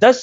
10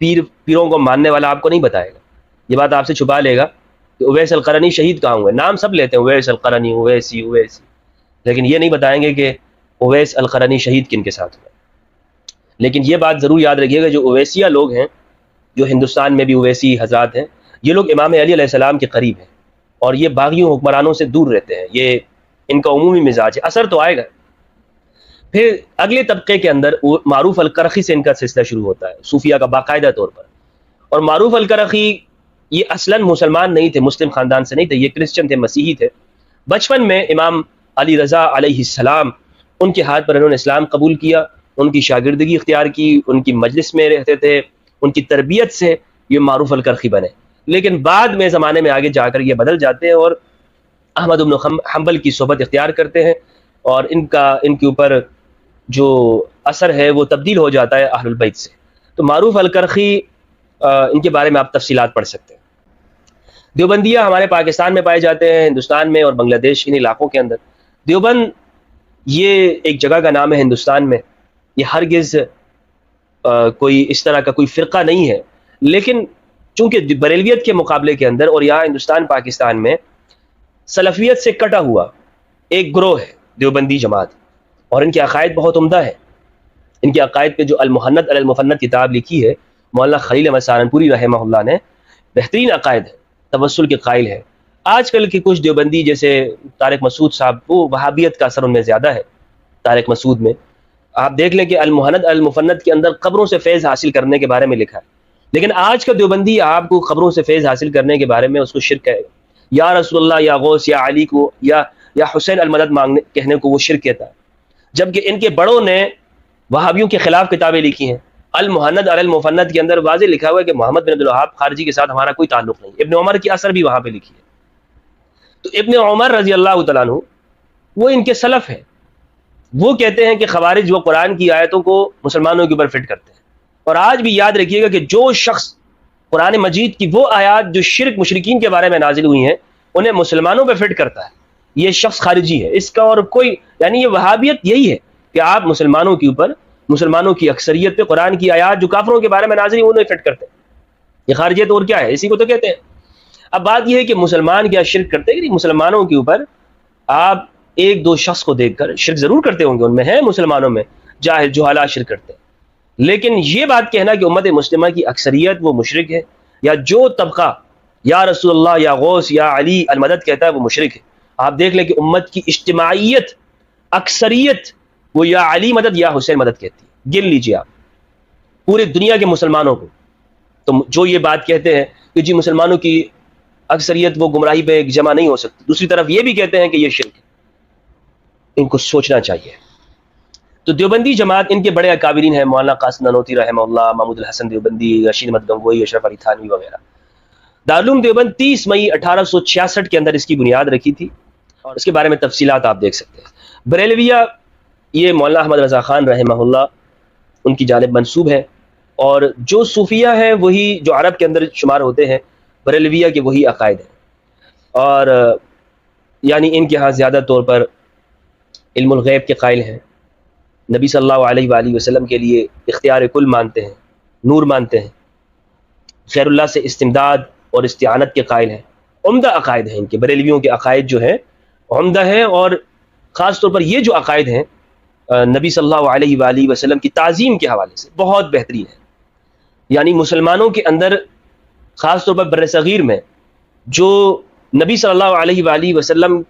پیروں کو ماننے والا آپ کو نہیں بتائے گا، یہ بات آپ سے چھپا لے گا کہ اویس القرنی شہید کہاں ہوئے. نام سب لیتے ہیں، اویس القرنی، اویسی، لیکن یہ نہیں بتائیں گے کہ اویس القرنی شہید کن کے ساتھ ہوئے. لیکن یہ بات ضرور یاد رکھیے گا، جو اویسیہ لوگ ہیں، جو ہندوستان میں بھی اویسی حضرات ہیں، یہ لوگ امام علی علیہ السلام کے قریب ہیں، اور یہ باغیوں حکمرانوں سے دور رہتے ہیں. یہ ان کا عمومی مزاج ہے. اثر تو آئے گا. پھر اگلے طبقے کے اندر معروف الکرخی سے ان کا سلسلہ شروع ہوتا ہے، صوفیہ کا باقاعدہ طور پر. اور معروف الکرخی یہ اصلاً مسلمان نہیں تھے، مسلم خاندان سے نہیں تھے، یہ کرسچن تھے، مسیحی تھے. بچپن میں امام علی رضا علیہ السلام ان کے ہاتھ پر انہوں نے اسلام قبول کیا، ان کی شاگردگی اختیار کی، ان کی مجلس میں رہتے تھے، ان کی تربیت سے یہ معروف الکرخی بنے. لیکن بعد میں زمانے میں آگے جا کر یہ بدل جاتے ہیں اور احمد بن حنبل کی صحبت اختیار کرتے ہیں، اور ان کے اوپر جو اثر ہے وہ تبدیل ہو جاتا ہے اہل البیت سے. تو معروف الکرخی ان کے بارے میں آپ تفصیلات پڑھ سکتے ہیں. دیوبندیہ ہمارے پاکستان میں پائے جاتے ہیں، ہندوستان میں اور بنگلہ دیش ان علاقوں کے اندر. دیوبند یہ ایک جگہ کا نام ہے ہندوستان میں، یہ ہرگز کوئی اس طرح کا کوئی فرقہ نہیں ہے. لیکن چونکہ بریلویت کے مقابلے کے اندر اور یہاں ہندوستان پاکستان میں سلفیت سے کٹا ہوا ایک گروہ ہے دیوبندی جماعت، اور ان کے عقائد بہت عمدہ ہیں. ان کے عقائد پہ جو المحنت علی المفند کتاب لکھی ہے مولانا خلیل احمد سہارنپوری رحمہ اللہ نے، بہترین عقائد ہے، توسل کے قائل ہے. آج کل کے کچھ دیوبندی جیسے طارق مسعود صاحب، وہ وہابیت کا اثر ان میں زیادہ ہے. طارق مسعود میں آپ دیکھ لیں کہ المحنت علی المفند کے اندر قبروں سے فیض حاصل کرنے کے بارے میں لکھا ہے. لیکن آج کا دیوبندی آپ کو قبروں سے فیض حاصل کرنے کے بارے میں اس کو شرک کہے گا. یا رسول اللہ، یا غوث، یا علی کو، یا حسین المدد مانگنے کہنے کو وہ شرک کہتا ہے. جبکہ ان کے بڑوں نے وہابیوں کے خلاف کتابیں لکھی ہیں. المحنت علی المفند کے اندر واضح لکھا ہوا ہے کہ محمد بن عبد الوہاب خارجی کے ساتھ ہمارا کوئی تعلق نہیں. ابن عمر کی اثر بھی وہاں پہ لکھی ہے. تو ابن عمر رضی اللہ تعالیٰ عنہ وہ ان کے سلف ہیں. وہ کہتے ہیں کہ خوارج وہ قرآن کی آیتوں کو مسلمانوں کے اوپر فٹ کرتے ہیں. اور آج بھی یاد رکھیے گا کہ جو شخص قرآن مجید کی وہ آیات جو شرک مشرکین کے بارے میں نازل ہوئی ہیں انہیں مسلمانوں پہ فٹ کرتا ہے، یہ شخص خارجی ہے. اس کا اور کوئی، یعنی یہ وہابیت یہی ہے کہ آپ مسلمانوں کے اوپر، مسلمانوں کی اکثریت پہ قرآن کی آیات جو کافروں کے بارے میں نازل ہوئی انہیں فٹ کرتے ہیں. یہ خارجیت اور کیا ہے؟ اسی کو تو کہتے ہیں. اب بات یہ ہے کہ مسلمان کیا شرک کرتے ہیں کہ مسلمانوں کے اوپر آپ ایک دو شخص کو دیکھ کر شرک ضرور کرتے ہوں گے، ان میں ہیں مسلمانوں میں جاہل جہالا شرک کرتے ہیں. لیکن یہ بات کہنا کہ امت مسلمہ کی اکثریت وہ مشرک ہے، یا جو طبقہ یا رسول اللہ، یا غوث، یا علی المدد کہتا ہے وہ مشرک ہے. آپ دیکھ لیں کہ امت کی اجتماعیت، اکثریت وہ یا علی مدد یا حسین مدد کہتی ہے. گن لیجیے آپ پورے دنیا کے مسلمانوں کو. تو جو یہ بات کہتے ہیں کہ جی مسلمانوں کی اکثریت وہ گمراہی پہ جمع نہیں ہو سکتی، دوسری طرف یہ بھی کہتے ہیں کہ یہ شرک ہے. ان کو سوچنا چاہیے. تو دیوبندی جماعت ان کے بڑے اکابرین ہیں، مولانا قاسم نانوتوی رحمہ اللہ، محمود الحسن دیوبندی، رشید احمد گنگوئی، اشرف علی تھانوی وغیرہ. دارالعلوم دیوبند 30 مئی 1866 کے اندر اس کی بنیاد رکھی تھی، اور اس کے بارے میں تفصیلات آپ دیکھ سکتے ہیں. بریلویہ یہ مولانا احمد رضا خان رحمہ اللہ ان کی جانب منسوب ہے، اور جو صوفیہ ہیں وہی جو عرب کے اندر شمار ہوتے ہیں بریلویہ کے وہی عقائد ہیں. اور یعنی ان کے ہاں زیادہ طور پر علم الغیب کے قائل ہیں، نبی صلی اللہ علیہ وآلہ وسلم کے لیے اختیار کل مانتے ہیں، نور مانتے ہیں، خیر اللہ سے استمداد اور استعانت کے قائل ہیں. عمدہ عقائد ہیں ان کے. بریلویوں کے عقائد جو ہیں عمدہ ہیں، اور خاص طور پر یہ جو عقائد ہیں نبی صلی اللہ علیہ وآلہ وسلم کی تعظیم کے حوالے سے بہت بہترین ہیں. یعنی مسلمانوں کے اندر خاص طور پر بر صغیر میں جو نبی صلی اللہ علیہ وآلہ وسلم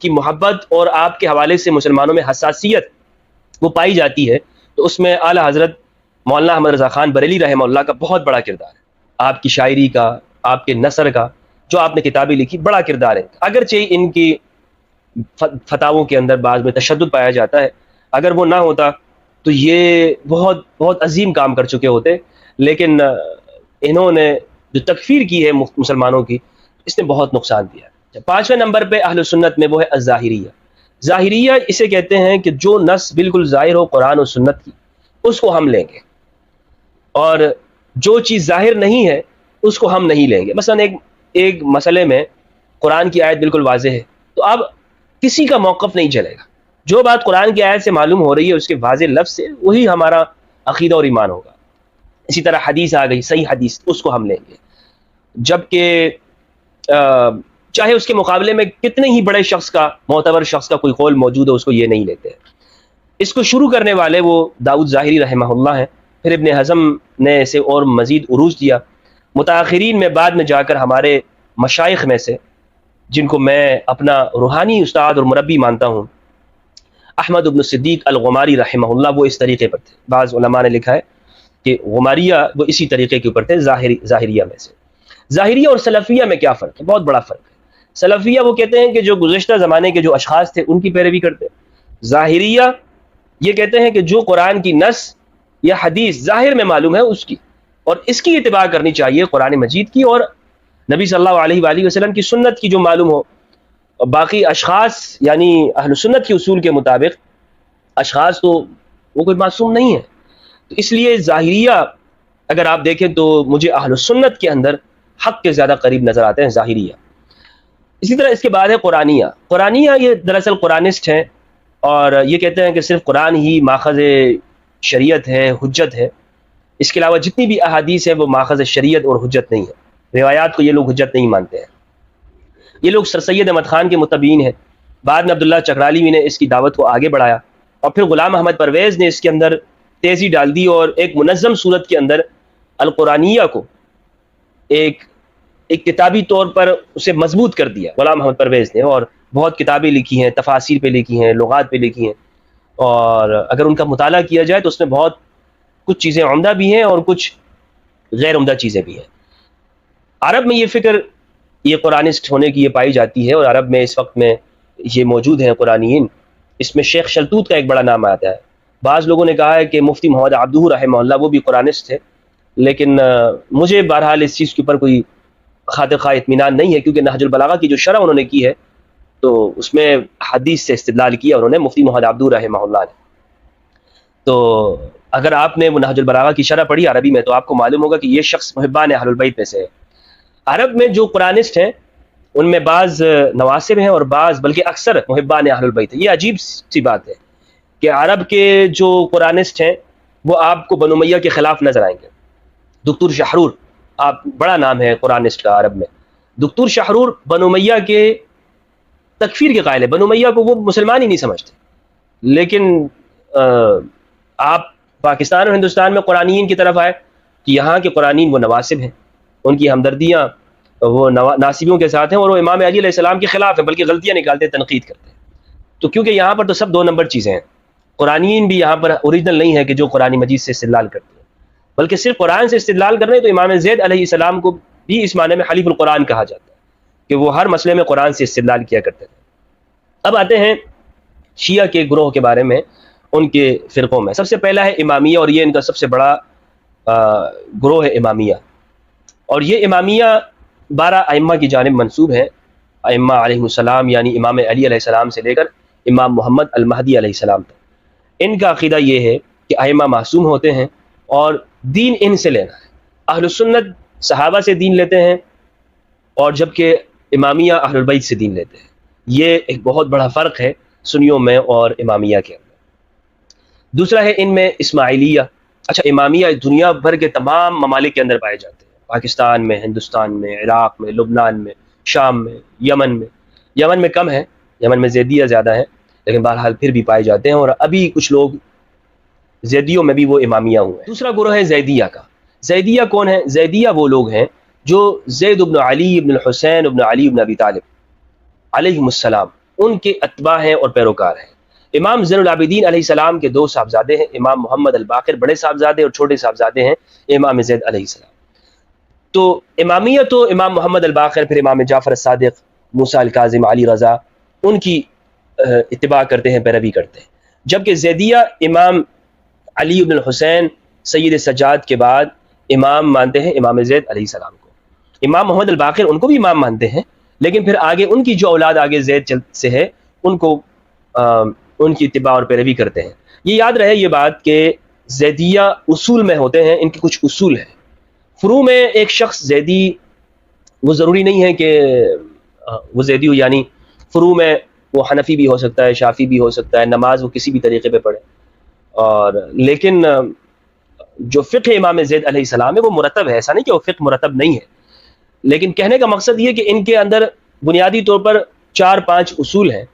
کی محبت اور آپ کے حوالے سے مسلمانوں میں حساسیت وہ پائی جاتی ہے، تو اس میں اعلیٰ حضرت مولانا احمد رضا خان بریلی رحمہ اللہ کا بہت بڑا کردار ہے. آپ کی شاعری کا، آپ کے نثر کا، جو آپ نے کتابیں لکھی، بڑا کردار ہے. اگرچہ ان کی فتاووں کے اندر بعض میں تشدد پایا جاتا ہے، اگر وہ نہ ہوتا تو یہ بہت بہت عظیم کام کر چکے ہوتے. لیکن انہوں نے جو تکفیر کی ہے مسلمانوں کی، اس نے بہت نقصان دیا. 5ویں نمبر پہ اہل سنت میں وہ ہے الظاہریہ. ظاہریہ اسے کہتے ہیں کہ جو نص بالکل ظاہر ہو قرآن و سنت کی اس کو ہم لیں گے، اور جو چیز ظاہر نہیں ہے اس کو ہم نہیں لیں گے. مثلا ایک مسئلے میں قرآن کی آیت بالکل واضح ہے تو اب کسی کا موقف نہیں چلے گا. جو بات قرآن کی آیت سے معلوم ہو رہی ہے اس کے واضح لفظ سے، وہی ہمارا عقیدہ اور ایمان ہوگا. اسی طرح حدیث آ گئی صحیح حدیث، اس کو ہم لیں گے، جبکہ چاہے اس کے مقابلے میں کتنے ہی بڑے شخص کا، معتبر شخص کا کوئی قول موجود ہو، اس کو یہ نہیں لیتے۔ اس کو شروع کرنے والے وہ داؤد ظاہری رحمہ اللہ ہیں، پھر ابن حزم نے اسے اور مزید عروج دیا۔ متاخرین میں بعد میں جا کر ہمارے مشائخ میں سے، جن کو میں اپنا روحانی استاد اور مربی مانتا ہوں، احمد بن صدیق الغماری رحمہ اللہ، وہ اس طریقے پر تھے۔ بعض علماء نے لکھا ہے کہ غماریہ وہ اسی طریقے کے اوپر تھے، ظاہریہ میں سے۔ ظاہریہ اور سلفیہ میں کیا فرق ہے؟ بہت بڑا فرق ہے۔ سلفیہ وہ کہتے ہیں کہ جو گزشتہ زمانے کے جو اشخاص تھے ان کی پیروی کرتے ہیں۔ ظاہریہ یہ کہتے ہیں کہ جو قرآن کی نص یا حدیث ظاہر میں معلوم ہے اس کی، اور اس کی اتباع کرنی چاہیے، قرآن مجید کی اور نبی صلی اللہ علیہ وآلہ وسلم کی سنت کی جو معلوم ہو۔ اور باقی اشخاص یعنی اہل سنت کے اصول کے مطابق اشخاص تو وہ کوئی معصوم نہیں ہے۔ تو اس لیے ظاہریہ اگر آپ دیکھیں تو مجھے اہل سنت کے اندر حق کے زیادہ قریب نظر آتے ہیں ظاہریہ۔ اسی طرح اس کے بعد ہے قرآنیہ۔ قرآنیہ یہ دراصل قرآنسٹ ہیں، اور یہ کہتے ہیں کہ صرف قرآن ہی ماخذ شریعت ہے، حجت ہے، اس کے علاوہ جتنی بھی احادیث ہے وہ ماخذ شریعت اور حجت نہیں ہے۔ روایات کو یہ لوگ حجت نہیں مانتے ہیں۔ یہ لوگ سر سید احمد خان کے متبعین ہیں۔ بعد میں عبداللہ چکرالیوی نے اس کی دعوت کو آگے بڑھایا، اور پھر غلام احمد پرویز نے اس کے اندر تیزی ڈال دی، اور ایک منظم صورت کے اندر القرآنیہ کو ایک کتابی طور پر اسے مضبوط کر دیا غلام احمد پرویز نے، اور بہت کتابیں لکھی ہیں، تفاسیر پہ لکھی ہیں، لغات پہ لکھی ہیں، اور اگر ان کا مطالعہ کیا جائے تو اس میں بہت کچھ چیزیں عمدہ بھی ہیں اور کچھ غیر عمدہ چیزیں بھی ہیں۔ عرب میں یہ فکر، یہ قرآنسٹ ہونے کی یہ پائی جاتی ہے، اور عرب میں اس وقت میں یہ موجود ہیں قرآنیین۔ اس میں شیخ شلتوت کا ایک بڑا نام آتا ہے۔ بعض لوگوں نے کہا ہے کہ مفتی محمد عبدہ رحمہ اللہ وہ بھی قرآنسٹ تھے، لیکن مجھے بہرحال اس چیز کے اوپر کوئی خاطر خواہ اطمینان نہیں ہے، کیونکہ نہج البلاغہ کی جو شرح انہوں نے کی ہے تو اس میں حدیث سے استدلال کیا انہوں نے، مفتی محمد عبدہ رحمہ اللہ نے۔ تو اگر آپ نے وہ نہج البلاغہ کی شرح پڑھی عربی میں تو آپ کو معلوم ہوگا کہ یہ شخص محبان اہل البیت میں سے ہے۔ عرب میں جو قرآنسٹ ہیں ان میں بعض نواسب ہیں اور بعض بلکہ اکثر محبان اہل البیت ہیں۔ یہ عجیب سی بات ہے کہ عرب کے جو قرآنسٹ ہیں وہ آپ کو بنو امیہ کے خلاف نظر آئیں گے۔ دکتور شحرور، آپ بڑا نام ہے قرآنسٹ کا عرب میں، دکتور شحرور بنو امیہ کے تکفیر کے قائل ہے، بنو امیہ کو وہ مسلمان ہی نہیں سمجھتے، لیکن آپ پاکستان اور ہندوستان میں قرآنین کی طرف آئے کہ یہاں کے قرآنین وہ نواسب ہیں، ان کی ہمدردیاں وہ ناصبیوں کے ساتھ ہیں، اور وہ امام علی علیہ السلام کے خلاف ہیں، بلکہ غلطیاں نکالتے ہیں، تنقید کرتے ہیں۔ تو کیونکہ یہاں پر تو سب دو نمبر چیزیں ہیں، قرآنین بھی یہاں پر اوریجنل نہیں ہے کہ جو قرآن مجید سے استدلال کرتے ہیں، بلکہ صرف قرآن سے استدلال کر رہے ہیں۔ تو امام زید علیہ السلام کو بھی اس معنی میں حلیف القرآن کہا جاتا ہے کہ وہ ہر مسئلے میں قرآن سے استدلال کیا کرتے تھے۔ اب آتے ہیں شیعہ کے گروہ کے بارے میں، ان کے فرقوں میں سب سے پہلا ہے امامیہ، اور یہ ان کا سب سے بڑا گروہ ہے امامیہ، اور یہ امامیہ 12 ائمہ کی جانب منسوب ہے، ائمہ علیہ السلام، یعنی امام علی علیہ السلام سے لے کر امام محمد المہدی علیہ السلام تک۔ ان کا عقیدہ یہ ہے کہ ائمہ معصوم ہوتے ہیں اور دین ان سے لینا ہے۔ اہل سنت صحابہ سے دین لیتے ہیں، اور جبکہ امامیہ اہل البیت سے دین لیتے ہیں۔ یہ ایک بہت بڑا فرق ہے سنیوں میں اور امامیہ کے اندر۔ دوسرا ہے ان میں اسماعیلیہ۔ اچھا، امامیہ دنیا بھر کے تمام ممالک کے اندر پائے جاتے ہیں، پاکستان میں، ہندوستان میں، عراق میں، لبنان میں، شام میں، یمن میں۔ یمن میں کم ہے، یمن میں زیدیہ زیادہ ہیں، لیکن بہرحال پھر بھی پائے جاتے ہیں، اور ابھی کچھ لوگ زیدیوں میں بھی وہ امامیہ ہوئے ہیں۔ دوسرا گروہ ہے زیدیہ کا۔ زیدیہ کون ہے؟ زیدیہ وہ لوگ ہیں جو زید بن علی بن الحسین بن علی بن ابی طالب علیہ السلام ان کے اتباع ہیں اور پیروکار ہیں۔ امام زین العابدین علیہ السلام کے 2 صاحبزادے ہیں، امام محمد الباقر بڑے صاحبزادے اور چھوٹے صاحبزادے ہیں امام زید علیہ السلام۔ تو امامیہ تو امام محمد الباقر، پھر امام جعفر الصادق، موسیٰ الکاظم، علی رضا، ان کی اتباع کرتے ہیں، پیروی کرتے ہیں، جبکہ زیدیہ امام علی بن الحسین سید سجاد کے بعد امام مانتے ہیں امام زید علیہ السلام کو۔ امام محمد الباقر ان کو بھی امام مانتے ہیں، لیکن پھر آگے ان کی جو اولاد آگے زید سے ہے ان کو ان کی اتباع اور پیروی کرتے ہیں۔ یہ یاد رہے یہ بات کہ زیدیہ اصول میں ہوتے ہیں، ان کے کچھ اصول ہیں۔ فروع میں ایک شخص زیدی وہ ضروری نہیں ہے کہ وہ زیدی ہو، یعنی فروع میں وہ حنفی بھی ہو سکتا ہے، شافی بھی ہو سکتا ہے، نماز وہ کسی بھی طریقے پہ پڑھے، اور لیکن جو فقہ امام زید علیہ السلام ہے وہ مرتب ہے، ایسا نہیں کہ وہ فقہ مرتب نہیں ہے، لیکن کہنے کا مقصد یہ کہ ان کے اندر بنیادی طور پر 4-5 اصول ہیں،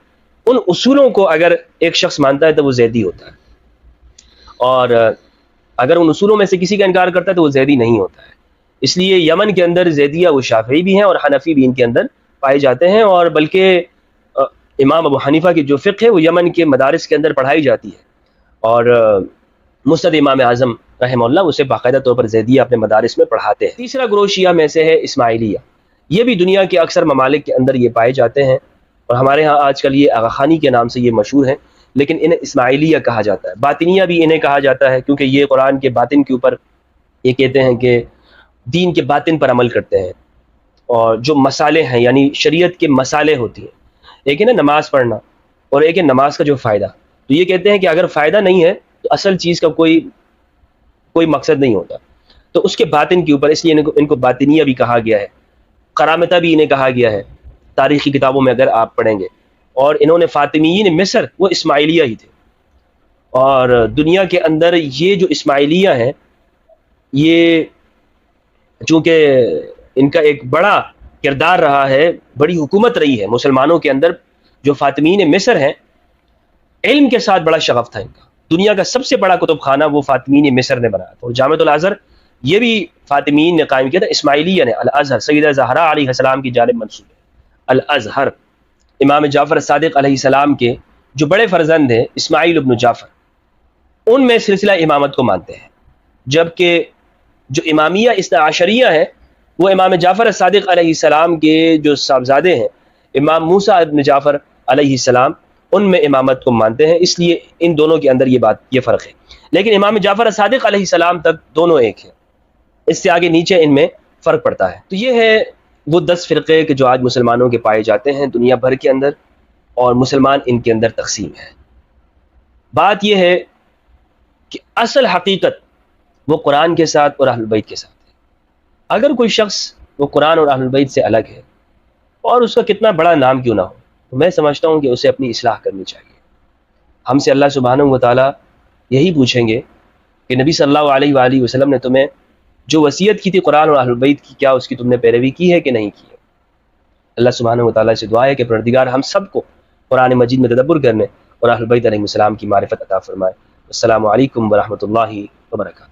ان اصولوں کو اگر ایک شخص مانتا ہے تو وہ زیدی ہوتا ہے، اور اگر ان اصولوں میں سے کسی کا انکار کرتا ہے تو وہ زیدی نہیں ہوتا ہے۔ اس لیے یمن کے اندر زیدیہ و شافعی بھی ہیں اور حنفی بھی ان کے اندر پائے جاتے ہیں، اور بلکہ امام ابو حنیفہ کی جو فقہ ہے وہ یمن کے مدارس کے اندر پڑھائی جاتی ہے، اور مسند امام اعظم رحمہ اللہ اسے باقاعدہ طور پر زیدیہ اپنے مدارس میں پڑھاتے ہیں۔ تیسرا گروہ شیعہ میں سے ہے اسماعیلیہ، یہ بھی دنیا کے اکثر ممالک کے اندر یہ پائے جاتے ہیں، اور ہمارے ہاں آج کل یہ آغا خانی کے نام سے یہ مشہور ہیں، لیکن انہیں اسماعیلیہ کہا جاتا ہے۔ باطنیہ بھی انہیں کہا جاتا ہے، کیونکہ یہ قرآن کے باطن کے اوپر یہ کہتے ہیں کہ دین کے باطن پر عمل کرتے ہیں، اور جو مسالے ہیں یعنی شریعت کے مسالے ہوتی ہیں، ایک ہے نا نماز پڑھنا، اور ایک ہے نماز کا جو فائدہ، تو یہ کہتے ہیں کہ اگر فائدہ نہیں ہے تو اصل چیز کا کوئی مقصد نہیں ہوتا، تو اس کے باطن کے اوپر، اس لیے ان کو باطنیہ بھی کہا گیا ہے، کرامتہ بھی انہیں کہا گیا ہے تاریخی کتابوں میں اگر آپ پڑھیں گے۔ اور انہوں نے فاطمیین مصر وہ اسماعیلیہ ہی تھے، اور دنیا کے اندر یہ جو اسماعیلیہ ہیں یہ چونکہ ان کا ایک بڑا کردار رہا ہے، بڑی حکومت رہی ہے مسلمانوں کے اندر، جو فاطمیین مصر ہیں علم کے ساتھ بڑا شغف تھا ان کا، دنیا کا سب سے بڑا کتب خانہ وہ فاطمیین مصر نے بنایا تھا، اور جامعۃ الازہر یہ بھی فاطمیین نے قائم کیا تھا، اسماعیلیہ نے الازہر سیدہ زہرا علیہ السلام کی جانب منسوب ہے الازہر۔ امام جعفر صادق علیہ السلام کے جو بڑے فرزند ہیں اسماعیل ابن جعفر، ان میں سلسلہ امامت کو مانتے ہیں، جبکہ جو امامیہ اثنا عشریہ ہے وہ امام جعفر صادق علیہ السلام کے جو صاحبزادے ہیں امام موسیٰ ابن جعفر علیہ السلام، ان میں امامت کو مانتے ہیں، اس لیے ان دونوں کے اندر یہ فرق ہے، لیکن امام جعفر صادق علیہ السلام تک دونوں ایک ہیں، اس سے آگے نیچے ان میں فرق پڑتا ہے۔ تو یہ ہے وہ 10 فرقے کہ جو آج مسلمانوں کے پائے جاتے ہیں دنیا بھر کے اندر، اور مسلمان ان کے اندر تقسیم ہے۔ بات یہ ہے کہ اصل حقیقت وہ قرآن کے ساتھ اور اہل البیت کے ساتھ ہے۔ اگر کوئی شخص وہ قرآن اور اہل البیت سے الگ ہے، اور اس کا کتنا بڑا نام کیوں نہ ہو، تو میں سمجھتا ہوں کہ اسے اپنی اصلاح کرنی چاہیے۔ ہم سے اللہ سبحانہ و تعالیٰ یہی پوچھیں گے کہ نبی صلی اللہ علیہ وآلہ وسلم نے تمہیں جو وصیت کی تھی قرآن اور اہل البیت کی، کیا اس کی تم نے پیروی کی ہے کہ نہیں کی ہے؟ اللہ سبحانہ و تعالیٰ سے دعا ہے کہ پروردگار ہم سب کو قرآن مجید میں تدبر کرنے اور اہل البیت علیہ السلام کی معرفت عطا فرمائے۔ السلام علیکم ورحمۃ اللہ وبرکاتہ۔